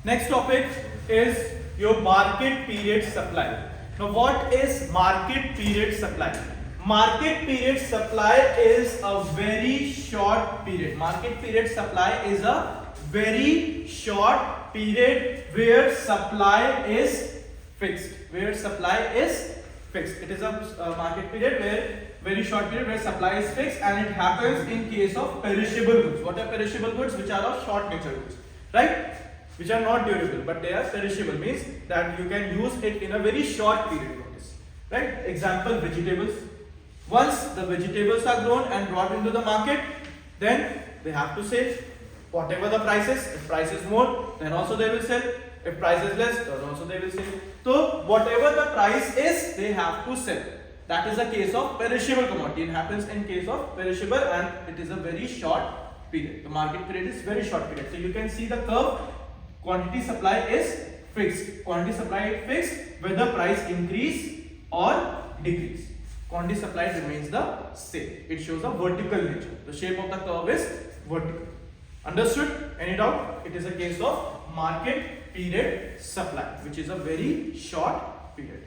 Next topic is your market period supply. Now what is market period supply? Market period supply is a very short period. Market period supply is a very short period where supply is fixed. Where supply is fixed. It is a market period where very short period where supply is fixed, and it happens in case of perishable goods. What are perishable goods? Which are of short nature goods, right? Which are not durable, but they are perishable, means that you can use it in a very short period notice, right? Example, vegetables. Once the vegetables are grown and brought into the market, then they have to sell whatever the price is. If price is more, then also they will sell. If price is less, then also they will sell. So whatever the price is, they have to sell. That is a case of perishable commodity. It happens in case of perishable, and it is a very short period. The market period is very short period. So you can see the curve. Quantity supply is fixed. Quantity supply is fixed whether price increase or decrease. Quantity supply remains the same. It shows a vertical nature. The shape of the curve is vertical. Understood? Any doubt? It is a case of market period supply, which is a very short period.